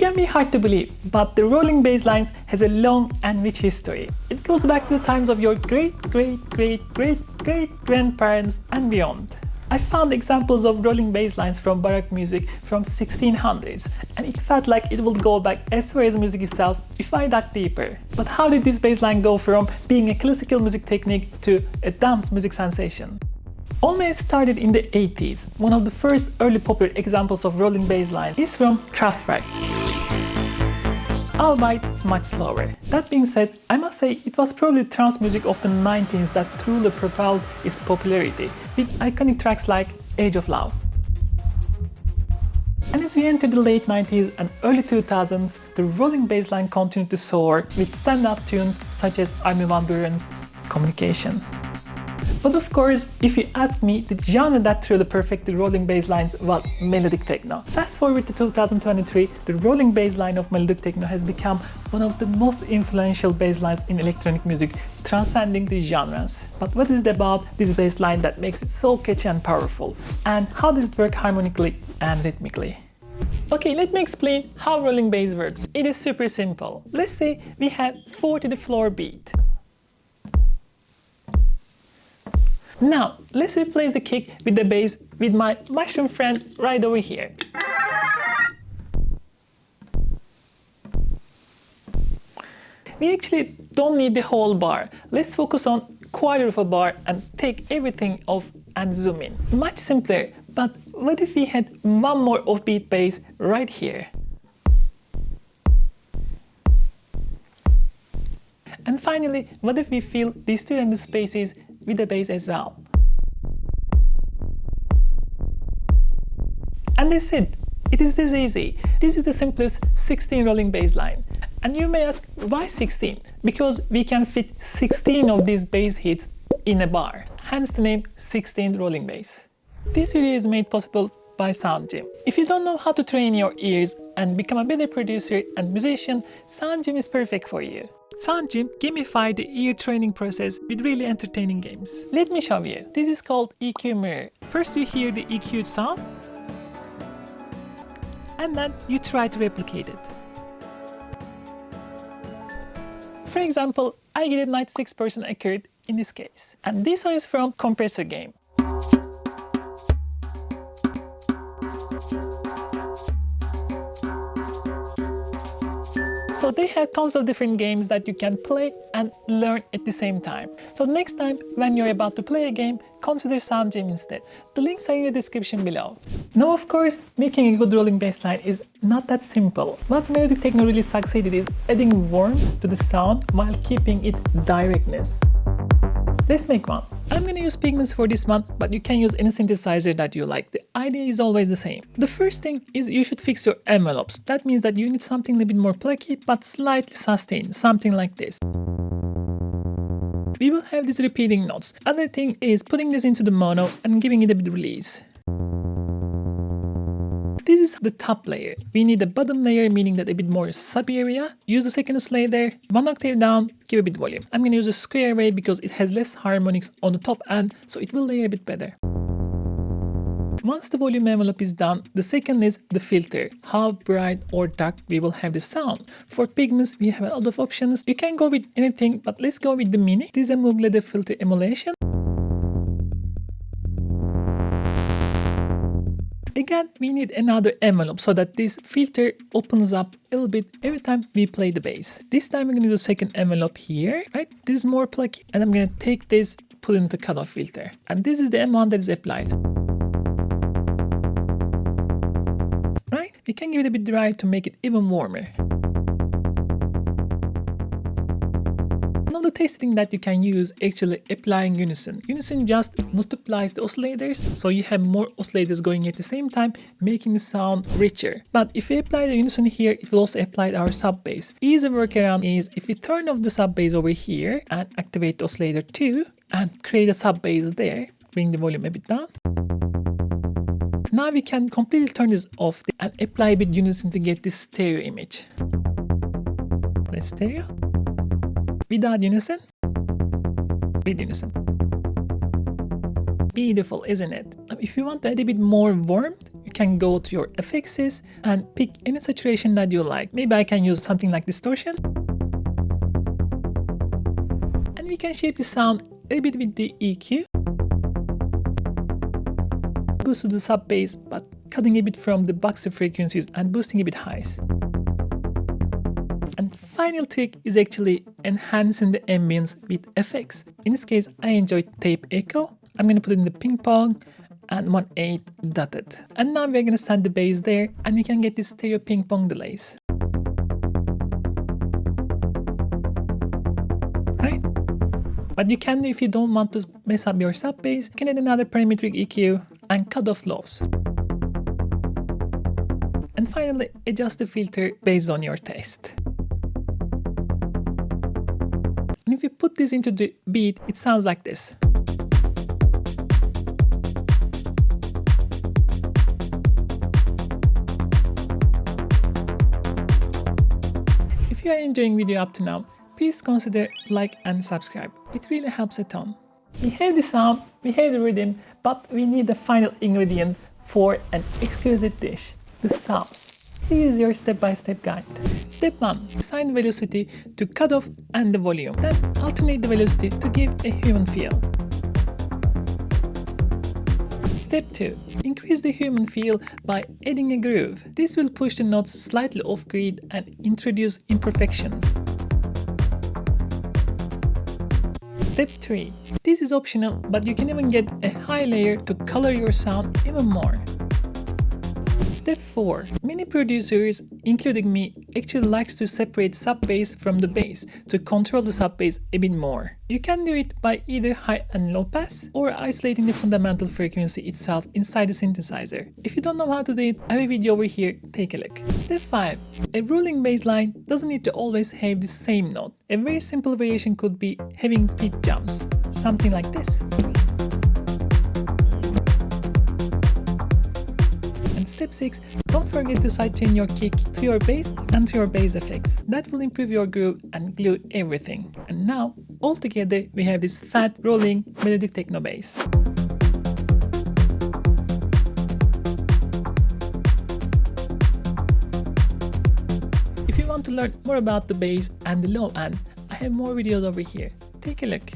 can be hard to believe, but the rolling bass lines has a long and rich history. It goes back to the times of your great-great-great-great-great-grandparents and beyond. I found examples of rolling bass lines from Baroque music from 1600s, and it felt like it would go back as far as music itself if I dug deeper. But how did this bass line go from being a classical music technique to a dance music sensation? All may have started in the 80s. One of the first early popular examples of rolling bass line is from Kraftwerk. Albeit it's much slower. That being said, I must say it was probably trance music of the 90s that truly propelled its popularity, with iconic tracks like Age of Love. And as we enter the late 90s and early 2000s, the rolling bass line continued to soar with standout tunes such as Armin van Buuren's Communication. But of course, if you ask me, the genre that truly perfected rolling bass lines was melodic techno. Fast forward to 2023, the rolling bass line of melodic techno has become one of the most influential bass lines in electronic music, transcending the genres. But what is it about this bass line that makes it so catchy and powerful? And how does it work harmonically and rhythmically? Okay, let me explain how rolling bass works. It is super simple. Let's say we have 4 to the floor beat. Now, let's replace the kick with the bass with my mushroom friend right over here. We actually don't need the whole bar. Let's focus on quarter of a bar and take everything off and zoom in. Much simpler, but what if we had one more offbeat bass right here? And finally, what if we fill these two empty spaces with the bass as well? And that's it. It is this easy. This is the simplest 16 rolling bass line. And you may ask, why 16? Because we can fit 16 of these bass hits in a bar. Hence the name 16 rolling bass. This video is made possible by Sound Gym. If you don't know how to train your ears and become a better producer and musician, Sound Gym is perfect for you. Sound Gym gamified the ear training process with really entertaining games. Let me show you. This is called EQ Mirror. First you hear the EQ'd sound, and then you try to replicate it. For example, I get a 96% accurate in this case. And this one is from Compressor Game. So they have tons of different games that you can play and learn at the same time. So next time when you're about to play a game, consider Sound Gym instead. The links are in the description below. Now of course, making a good rolling bass line is not that simple. What melodic techno really succeeded is adding warmth to the sound while keeping its directness. Let's make one. I'm gonna use Pigments for this one, but you can use any synthesizer that you like. The idea is always the same. The first thing is you should fix your envelopes. That means that you need something a little bit more plucky but slightly sustained, something like this. We will have these repeating notes. Other thing is putting this into the mono and giving it a bit of release. This is the top layer. We need a bottom layer, meaning that a bit more sub area. Use the second slider, 1 octave down, give a bit volume. I'm gonna use a square wave because it has less harmonics on the top end, so it will layer a bit better. Once the volume envelope is done, the second is the filter. How bright or dark we will have the sound. For Pigments, we have a lot of options. You can go with anything, but let's go with the Mini. This is a Moog Leather filter emulation. Again, we need another envelope so that this filter opens up a little bit every time we play the bass. This time we're going to do a second envelope here, right? This is more plucky, and I'm going to take this, put it into the cutoff filter. And this is the M1 that is applied. Right? We can give it a bit dry to make it even warmer. Another testing that you can use actually applying unison. Unison just multiplies the oscillators, so you have more oscillators going at the same time, making the sound richer. But if we apply the unison here, it will also apply our sub bass. Easy workaround is if we turn off the sub bass over here and activate the oscillator 2 and create a sub bass there, bring the volume a bit down. Now we can completely turn this off and apply a bit unison to get this stereo image. Let's stereo. Without unison, with unison. Beautiful, isn't it? Now, if you want to add a bit more warmth, you can go to your effects and pick any saturation that you like. Maybe I can use something like distortion. And we can shape the sound a bit with the EQ. Boost to the sub bass, but cutting a bit from the boxer frequencies and boosting a bit highs. And final trick is actually enhancing the ambience with effects. In this case, I enjoy tape echo. I'm going to put it in the ping pong and 1/8 dotted. And now we're going to send the bass there and we can get this stereo ping pong delays. Right? But you can, if you don't want to mess up your sub bass, you can add another parametric EQ and cut off lows. And finally, adjust the filter based on your taste. And if you put this into the beat, it sounds like this. If you are enjoying video up to now, please consider like and subscribe. It really helps a ton. We have the sound, we have the rhythm, but we need the final ingredient for an exquisite dish, the sauce. Here is your step-by-step guide. Step 1. Assign the velocity to cutoff and the volume. Then alternate the velocity to give a human feel. Step 2. Increase the human feel by adding a groove. This will push the notes slightly off-grid and introduce imperfections. Step 3. This is optional, but you can even get a high layer to color your sound even more. Step 4. Many producers, including me, actually likes to separate sub-bass from the bass to control the sub-bass a bit more. You can do it by either high and low pass or isolating the fundamental frequency itself inside the synthesizer. If you don't know how to do it, I have a video over here, take a look. Step 5. A rolling bass line doesn't need to always have the same note. A very simple variation could be having pitch jumps, something like this. Step 6. Don't forget to sidechain your kick to your bass and to your bass effects. That will improve your groove and glue everything. And now, all together, we have this fat, rolling, melodic techno bass. If you want to learn more about the bass and the low end, I have more videos over here. Take a look.